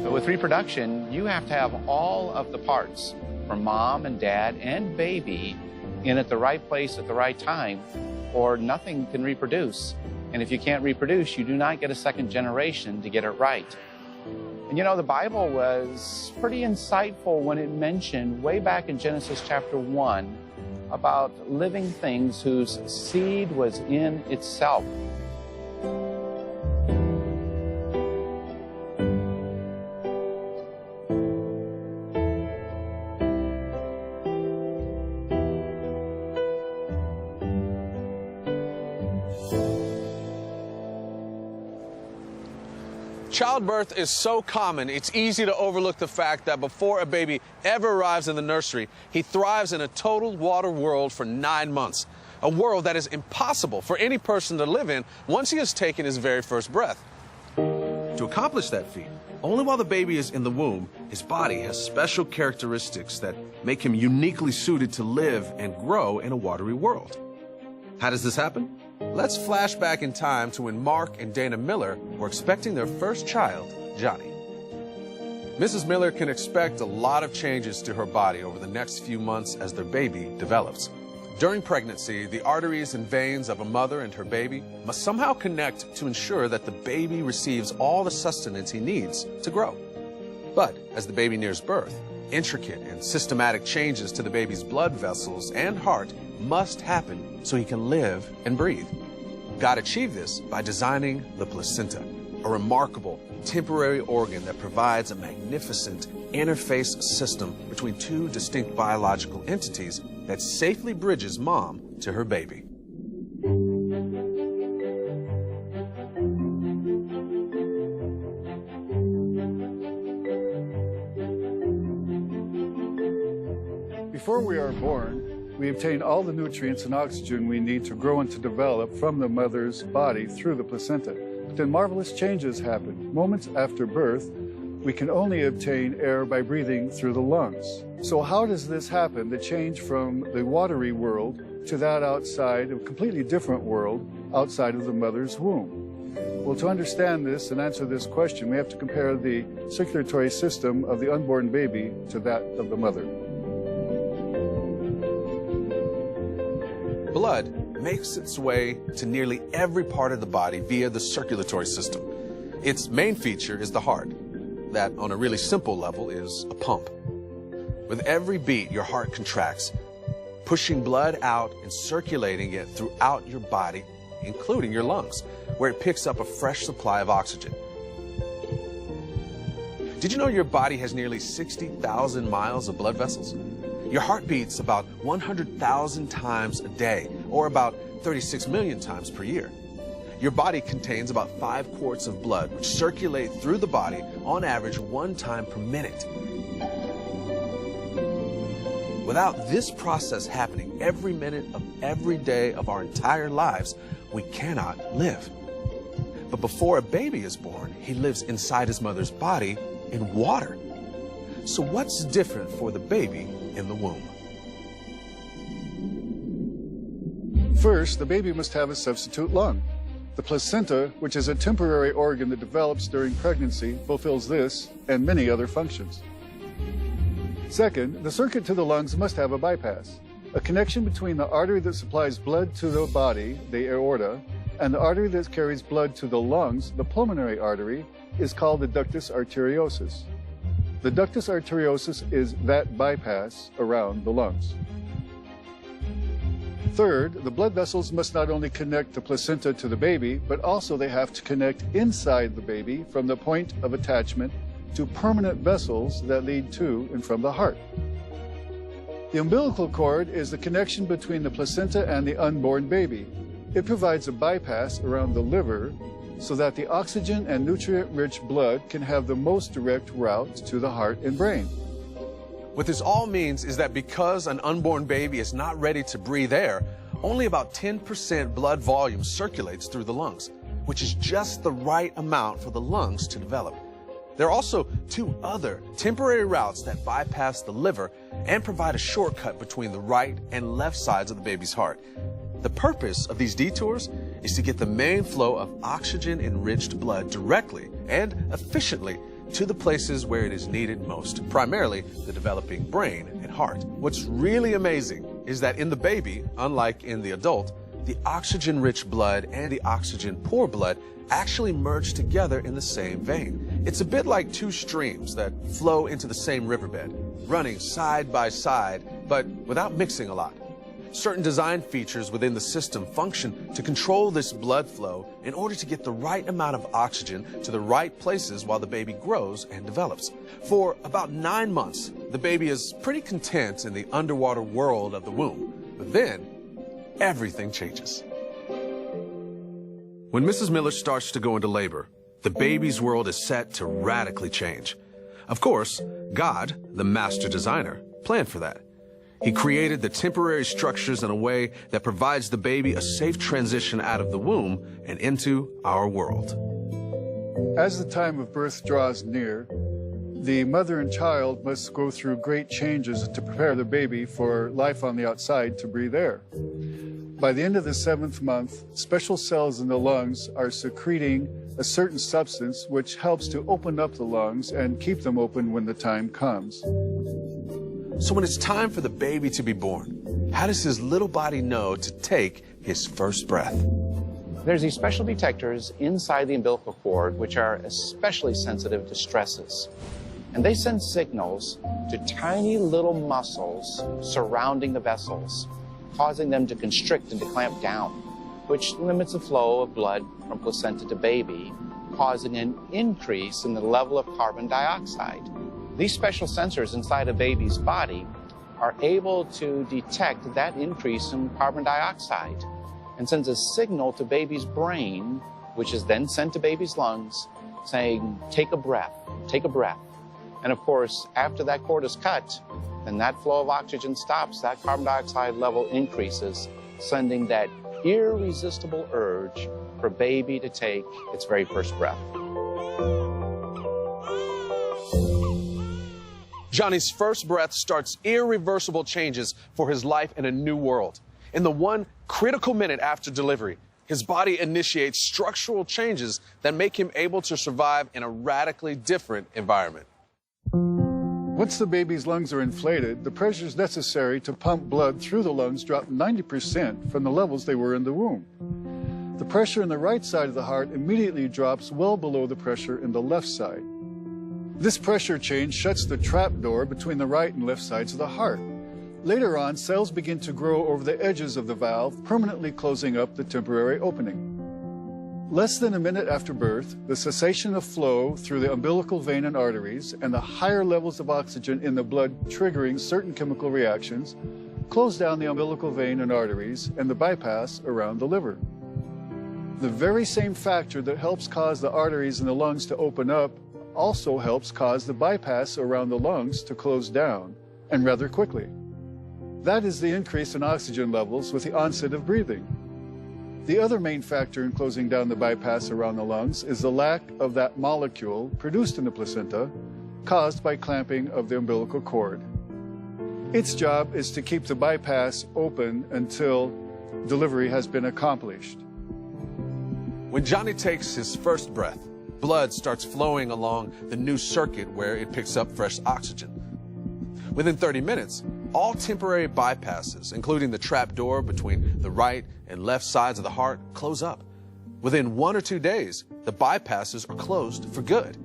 But with reproduction, you have to have all of the parts from mom and dad and baby in at the right place at the right time, or nothing can reproduce. And if you can't reproduce, you do not get a second generation to get it right. And you know, the Bible was pretty insightful when it mentioned way back in Genesis chapter 1 about living things whose seed was in itself. Childbirth is so common, it's easy to overlook the fact that before a baby ever arrives in the nursery, he thrives in a total water world for 9 months. A world that is impossible for any person to live in once he has taken his very first breath. To accomplish that feat, only while the baby is in the womb, his body has special characteristics that make him uniquely suited to live and grow in a watery world. How does this happen? Let's flash back in time to when Mark and Dana Miller were expecting their first child, Johnny. Mrs. Miller can expect a lot of changes to her body over the next few months as their baby develops. During pregnancy, the arteries and veins of a mother and her baby must somehow connect to ensure that the baby receives all the sustenance he needs to grow. But as the baby nears birth, intricate and systematic changes to the baby's blood vessels and heart must happen so he can live and breathe. God achieved this by designing the placenta, a remarkable temporary organ that provides a magnificent interface system between two distinct biological entities that safely bridges mom to her baby. Before we are born, we obtain all the nutrients and oxygen we need to grow and to develop from the mother's body through the placenta. But then marvelous changes happen. Moments after birth, we can only obtain air by breathing through the lungs. So how does this happen, the change from the watery world to that outside, a completely different world outside of the mother's womb? Well, to understand this and answer this question, we have to compare the circulatory system of the unborn baby to that of the mother. Blood makes its way to nearly every part of the body via the circulatory system. Its main feature is the heart. That, on a really simple level, is a pump. With every beat, your heart contracts, pushing blood out and circulating it throughout your body, including your lungs, where it picks up a fresh supply of oxygen. Did you know your body has nearly 60,000 miles of blood vessels? Your heart beats about 100,000 times a day, or about 36 million times per year. Your body contains about 5 quarts of blood, which circulate through the body on average 1 time per minute. Without this process happening every minute of every day of our entire lives, we cannot live. But before a baby is born, he lives inside his mother's body in water. So what's different for the baby in the womb? First, the baby must have a substitute lung. The placenta, which is a temporary organ that develops during pregnancy, fulfills this and many other functions. Second, the circuit to the lungs must have a bypass, a connection between the artery that supplies blood to the body, the aorta, and the artery that carries blood to the lungs, the pulmonary artery, is called the ductus arteriosus. The ductus arteriosus is that bypass around the lungs. Third, the blood vessels must not only connect the placenta to the baby, but also they have to connect inside the baby from the point of attachment to permanent vessels that lead to and from the heart. The umbilical cord is the connection between the placenta and the unborn baby. It provides a bypass around the liver so that the oxygen and nutrient-rich blood can have the most direct route to the heart and brain. What this all means is that because an unborn baby is not ready to breathe air, only about 10% blood volume circulates through the lungs, which is just the right amount for the lungs to develop. There are also 2 other temporary routes that bypass the liver and provide a shortcut between the right and left sides of the baby's heart. The purpose of these detours is to get the main flow of oxygen-enriched blood directly and efficiently to the places where it is needed most, primarily the developing brain and heart. What's really amazing is that in the baby, unlike in the adult, the oxygen-rich blood and the oxygen-poor blood actually merge together in the same vein. It's a bit like 2 streams that flow into the same riverbed, running side by side, but without mixing a lot. Certain design features within the system function to control this blood flow in order to get the right amount of oxygen to the right places while the baby grows and develops. For about 9 months, the baby is pretty content in the underwater world of the womb. But then, everything changes. When Mrs. Miller starts to go into labor, the baby's world is set to radically change. Of course, God, the master designer, planned for that. He created the temporary structures in a way that provides the baby a safe transition out of the womb and into our world. As the time of birth draws near, the mother and child must go through great changes to prepare the baby for life on the outside to breathe air. By the end of the 7th month, special cells in the lungs are secreting a certain substance which helps to open up the lungs and keep them open when the time comes. So when it's time for the baby to be born, how does his little body know to take his first breath? There's these special detectors inside the umbilical cord which are especially sensitive to stresses. And they send signals to tiny little muscles surrounding the vessels, causing them to constrict and to clamp down. which limits the flow of blood from placenta to baby, causing an increase in the level of carbon dioxide. These special sensors inside a baby's body are able to detect that increase in carbon dioxide and sends a signal to baby's brain, which is then sent to baby's lungs, saying, take a breath, take a breath. And of course, after that cord is cut, then that flow of oxygen stops, that carbon dioxide level increases, sending that irresistible urge for baby to take its very first breath. Johnny's first breath starts irreversible changes for his life in a new world. In the one critical minute after delivery, his body initiates structural changes that make him able to survive in a radically different environment. Once the baby's lungs are inflated, the pressures necessary to pump blood through the lungs drop 90% from the levels they were in the womb. The pressure in the right side of the heart immediately drops well below the pressure in the left side. This pressure change shuts the trap door between the right and left sides of the heart. Later on, cells begin to grow over the edges of the valve, permanently closing up the temporary opening. Less than a minute after birth, the cessation of flow through the umbilical vein and arteries and the higher levels of oxygen in the blood triggering certain chemical reactions close down the umbilical vein and arteries and the bypass around the liver. The very same factor that helps cause the arteries in the lungs to open up also helps cause the bypass around the lungs to close down, and rather quickly. That is the increase in oxygen levels with the onset of breathing. The other main factor in closing down the bypass around the lungs is the lack of that molecule produced in the placenta caused by clamping of the umbilical cord. Its job is to keep the bypass open until delivery has been accomplished. When Johnny takes his first breath, blood starts flowing along the new circuit where it picks up fresh oxygen. Within 30 minutes, all temporary bypasses, including the trap door between the right and left sides of the heart, close up. Within 1 or 2 days, the bypasses are closed for good.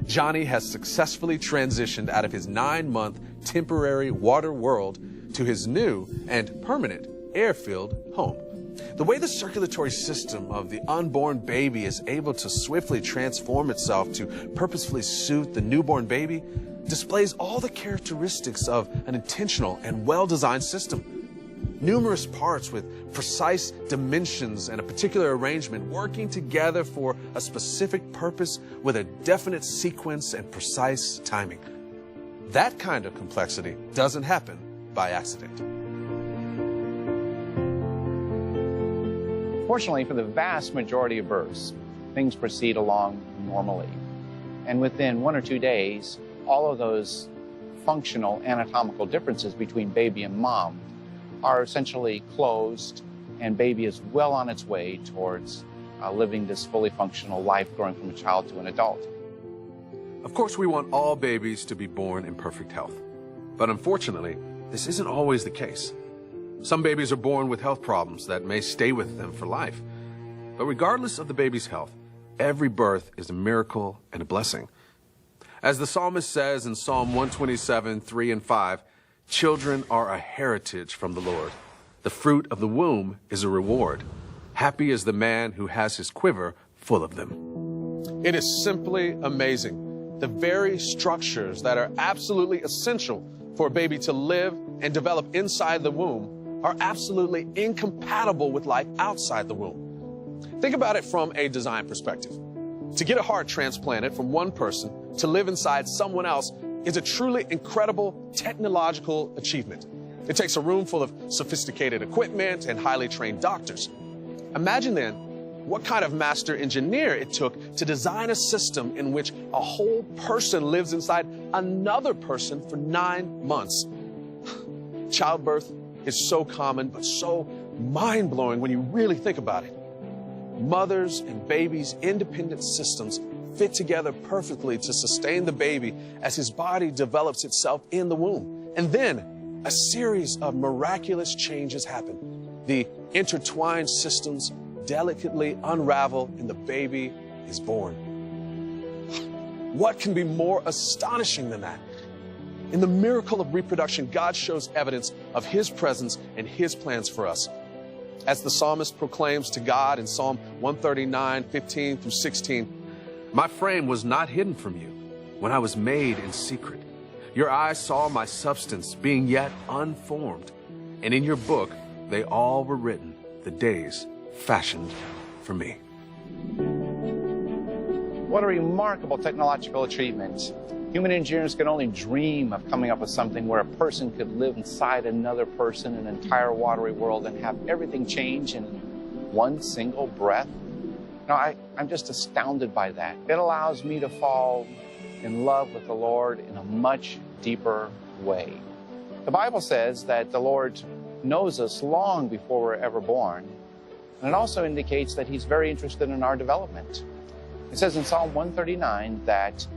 Johnny has successfully transitioned out of his 9-month temporary water world to his new and permanent air-filled home. The way the circulatory system of the unborn baby is able to swiftly transform itself to purposefully suit the newborn baby displays all the characteristics of an intentional and well-designed system. Numerous parts with precise dimensions and a particular arrangement working together for a specific purpose with a definite sequence and precise timing. That kind of complexity doesn't happen by accident. Fortunately, for the vast majority of births, things proceed along normally. And within 1 or 2 days, all of those functional anatomical differences between baby and mom are essentially closed, and baby is well on its way towards living this fully functional life, growing from a child to an adult. Of course, we want all babies to be born in perfect health. But unfortunately, this isn't always the case. Some babies are born with health problems that may stay with them for life. But regardless of the baby's health, every birth is a miracle and a blessing. As the psalmist says in Psalm 127, 3 and 5, children are a heritage from the Lord. The fruit of the womb is a reward. Happy is the man who has his quiver full of them. It is simply amazing. The very structures that are absolutely essential for a baby to live and develop inside the womb are absolutely incompatible with life outside the womb. Think about it from a design perspective. To get a heart transplanted from one person to live inside someone else is a truly incredible technological achievement. It takes a room full of sophisticated equipment and highly trained doctors. Imagine then what kind of master engineer it took to design a system in which a whole person lives inside another person for 9 months. Childbirth is so common, but so mind-blowing when you really think about it. Mothers and babies' independent systems fit together perfectly to sustain the baby as his body develops itself in the womb. And then a series of miraculous changes happen. The intertwined systems delicately unravel and the baby is born. What can be more astonishing than that? In the miracle of reproduction, God shows evidence of His presence and His plans for us. As the psalmist proclaims to God in Psalm 139, 15 through 16, "My frame was not hidden from you when I was made in secret. Your eyes saw my substance being yet unformed, and in your book they all were written, the days fashioned for me." What a remarkable technological achievement. Human engineers could only dream of coming up with something where a person could live inside another person, an entire watery world, and have everything change in one single breath. I'm just astounded by that. It allows me to fall in love with the Lord in a much deeper way. The Bible says that the Lord knows us long before we're ever born, and it also indicates that He's very interested in our development. It says in Psalm 139 that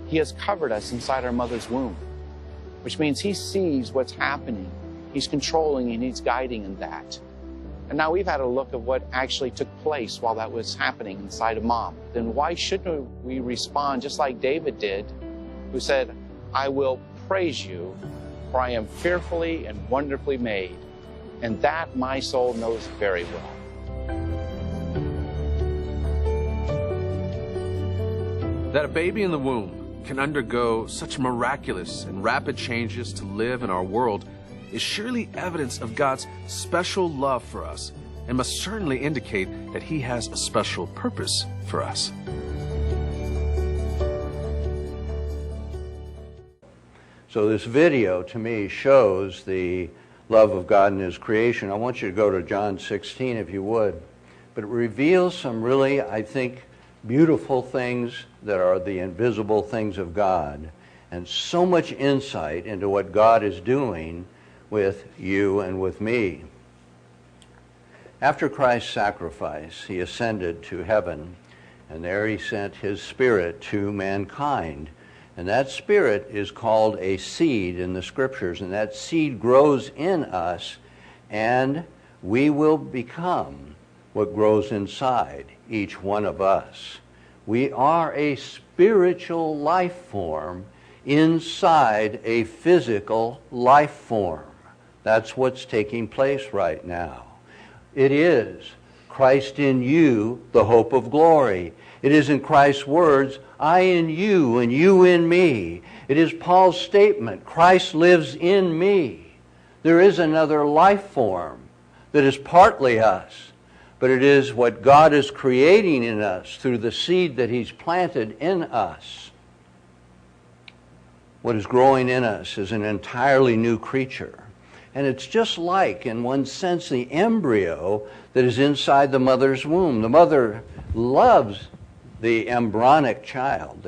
He has covered us inside our mother's womb, which means He sees what's happening. He's controlling and He's guiding in that. And now we've had a look at what actually took place while that was happening inside of Mom. Then why shouldn't we respond just like David did, who said, "I will praise you, for I am fearfully and wonderfully made, and that my soul knows very well." That a baby in the womb can undergo such miraculous and rapid changes to live in our world is surely evidence of God's special love for us, and must certainly indicate that He has a special purpose for us. So this video to me shows the love of God in His creation. I want you to go to John 16 if you would. But it reveals some really, I think, beautiful things that are the invisible things of God, and so much insight into what God is doing with you and with me. After Christ's sacrifice, He ascended to heaven, and there He sent His Spirit to mankind. And that Spirit is called a seed in the Scriptures, and that seed grows in us, and we will become what grows inside each one of us. We are a spiritual life form inside a physical life form. That's what's taking place right now. It is Christ in you, the hope of glory. It is in Christ's words, "I in you and you in me." It is Paul's statement, "Christ lives in me." There is another life form that is partly us, but it is what God is creating in us through the seed that He's planted in us. What is growing in us is an entirely new creature. And it's just like, in one sense, the embryo that is inside the mother's womb. The mother loves the embryonic child.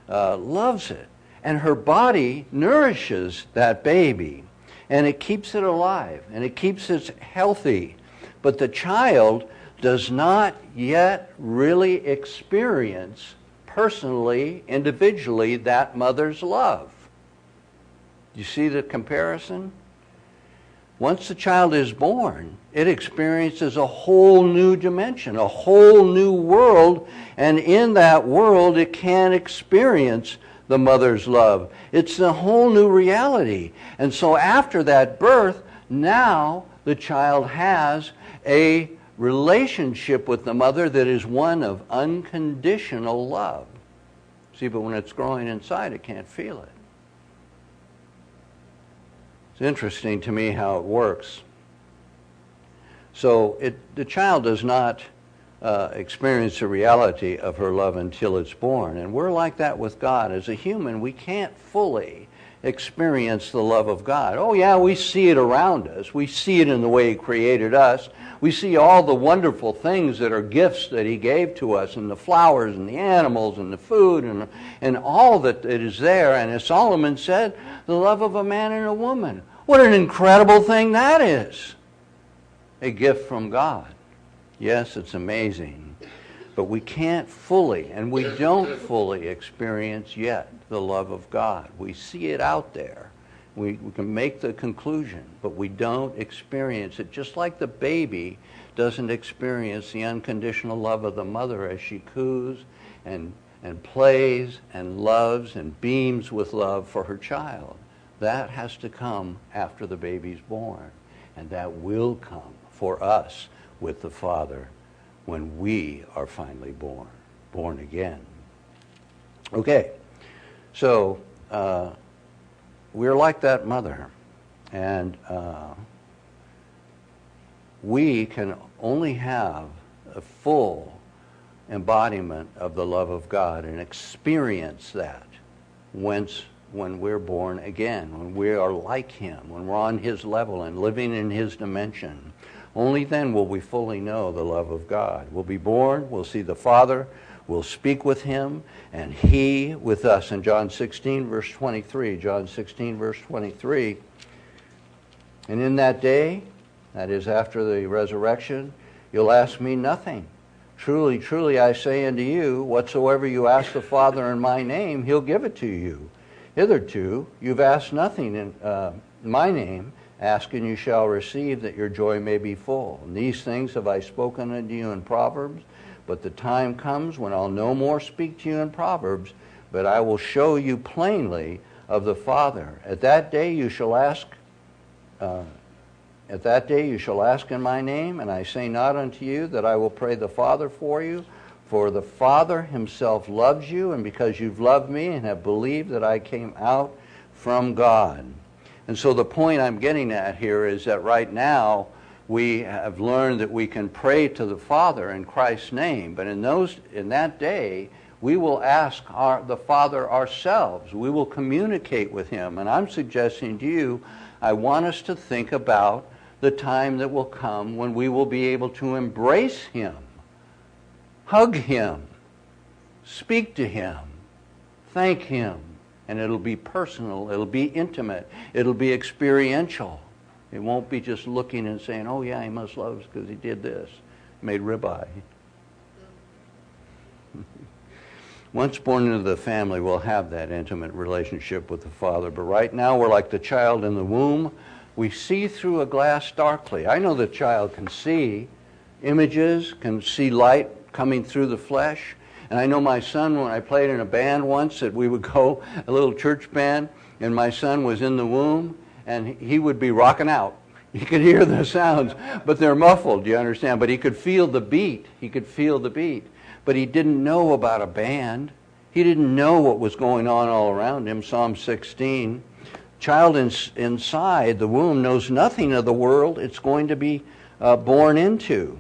Loves it. And her body nourishes that baby. And it keeps it alive. And it keeps it healthy. But the child does not yet really experience personally, individually, that mother's love. You see the comparison? Once the child is born, it experiences a whole new dimension, a whole new world, and in that world it can experience the mother's love. It's a whole new reality. And so after that birth, now the child has a relationship with the mother that is one of unconditional love. See, but when it's growing inside, it can't feel it. It's interesting to me how it works. So the child does not experience the reality of her love until it's born. And we're like that with God. As a human, we can't fully experience the love of God. Oh yeah, we see it around us. We see it in the way He created us. We see all the wonderful things that are gifts that He gave to us, and the flowers and the animals and the food and all that it is there. And as Solomon said, the love of a man and a woman. What an incredible thing that is. A gift from God. Yes, it's amazing. But we can't fully, and we don't fully experience yet the love of God. We see it out there. We can make the conclusion, but we don't experience it. Just like the baby doesn't experience the unconditional love of the mother as she coos and plays and loves and beams with love for her child. That has to come after the baby's born, and that will come for us with the Father when we are finally born again. Okay, so we're like that mother, and we can only have a full embodiment of the love of God and experience that when we're born again, when we are like Him, when we're on His level and living in His dimension. Only then will we fully know the love of God. We'll be born, we'll see the Father, we'll speak with Him, and He with us. In John 16, verse 23, John 16, verse 23, and in that day, that is after the resurrection, you'll ask me nothing. Truly, truly, I say unto you, whatsoever you ask the Father in my name, He'll give it to you. Hitherto, you've asked nothing in my name. Ask and you shall receive, that your joy may be full. And these things have I spoken unto you in Proverbs, but the time comes when I'll no more speak to you in Proverbs, but I will show you plainly of the Father. At that day you shall ask in my name, and I say not unto you that I will pray the Father for you, for the Father Himself loves you, and because you've loved me and have believed that I came out from God. And so the point I'm getting at here is that right now we have learned that we can pray to the Father in Christ's name, but in that day we will ask the Father ourselves. We will communicate with Him. And I'm suggesting to you, I want us to think about the time that will come when we will be able to embrace Him, hug Him, speak to Him, thank Him, and it'll be personal, it'll be intimate, it'll be experiential. It won't be just looking and saying, oh yeah, He must love us because He did this, made ribeye. Once born into the family, we'll have that intimate relationship with the Father. But right now, we're like the child in the womb. We see through a glass darkly. I know the child can see images, can see light coming through the flesh. And I know my son, when I played in a band once, that we would go, a little church band, and my son was in the womb, and he would be rocking out. He could hear the sounds, but they're muffled, you understand? But he could feel the beat. He could feel the beat. But he didn't know about a band. He didn't know what was going on all around him. Psalm 16. Child inside the womb knows nothing of the world it's going to be born into.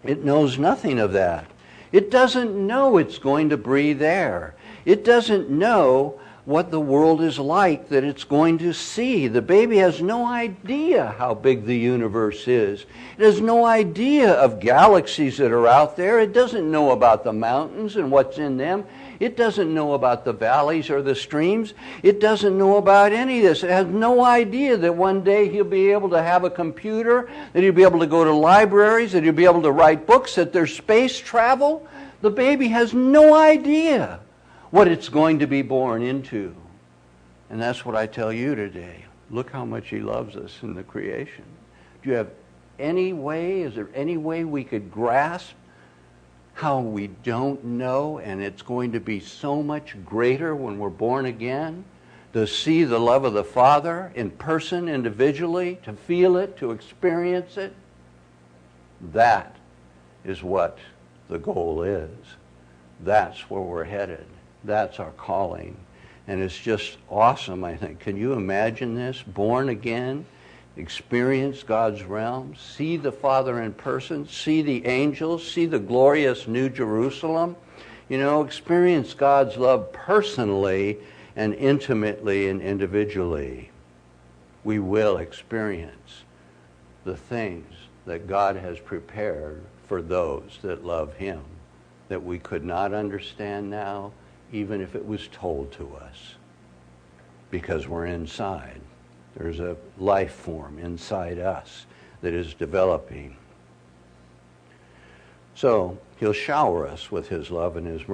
It knows nothing of that. It doesn't know it's going to breathe air. It doesn't know what the world is like that it's going to see. The baby has no idea how big the universe is. It has no idea of galaxies that are out there. It doesn't know about the mountains and what's in them. It doesn't know about the valleys or the streams. It doesn't know about any of this. It has no idea that one day he'll be able to have a computer, that he'll be able to go to libraries, that he'll be able to write books, that there's space travel. The baby has no idea what it's going to be born into. And that's what I tell you today. Look how much He loves us in the creation. Do you have any way, is there any way we could grasp how we don't know, and it's going to be so much greater when we're born again, to see the love of the Father in person, individually, to feel it, to experience it? That is what the goal is. That's where we're headed. That's our calling. And it's just awesome, I think. Can you imagine this? Born again, experience God's realm, see the Father in person, see the angels, see the glorious New Jerusalem. You know, experience God's love personally and intimately and individually. We will experience the things that God has prepared for those that love Him, that we could not understand now, even if it was told to us, because we're inside. There's a life form inside us that is developing. So He'll shower us with His love and His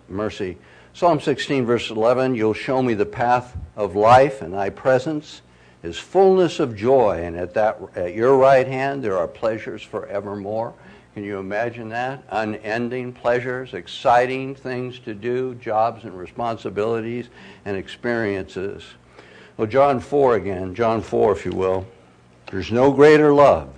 mercy. Psalm 16, verse 11, you'll show me the path of life, and Thy presence is fullness of joy, and at your right hand there are pleasures forevermore. Can you imagine that? Unending pleasures, exciting things to do, jobs and responsibilities and experiences. Well, John 4 again, John 4 if you will. There's no greater love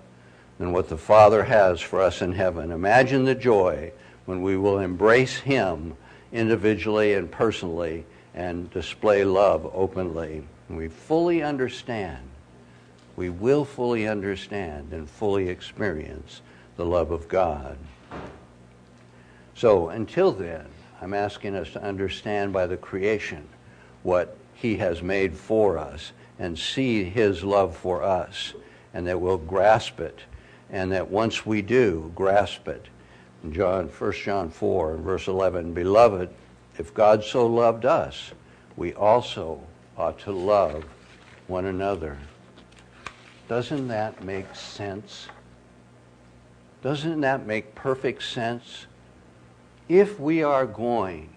than what the Father has for us in heaven. Imagine the joy when we will embrace him individually and personally and display love openly. And we fully understand, we will fully understand and fully experience the love of God. So until then, I'm asking us to understand by the creation what he has made for us and see his love for us, and that we'll grasp it, and that once we do grasp it, in 1 John 4 verse 11, beloved, if God so loved us, we also ought to love one another. Doesn't that make sense? Doesn't that make perfect sense? If we are going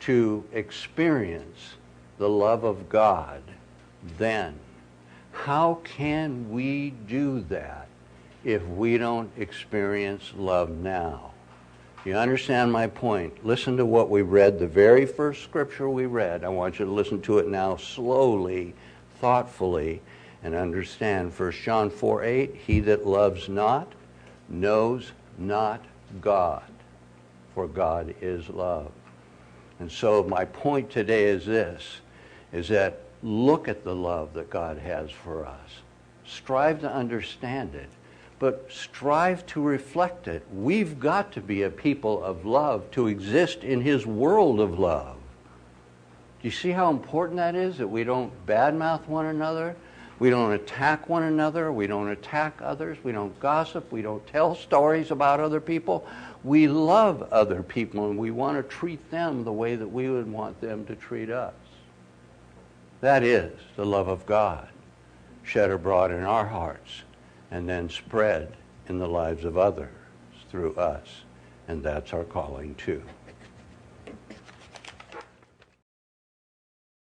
to experience the love of God, then how can we do that if we don't experience love now? You understand my point? Listen to what we read, the very first scripture we read. I want you to listen to it now slowly, thoughtfully, and understand 1 John 4:8, he that loves not knows not God, for God is love. And so my point today is this, is that look at the love that God has for us. Strive to understand it, but strive to reflect it. We've got to be a people of love to exist in his world of love. Do you see how important that is, that we don't badmouth one another? We don't attack one another. We don't attack others. We don't gossip. We don't tell stories about other people. We love other people, and we want to treat them the way that we would want them to treat us. That is the love of God shed abroad in our hearts and then spread in the lives of others through us. And that's our calling too.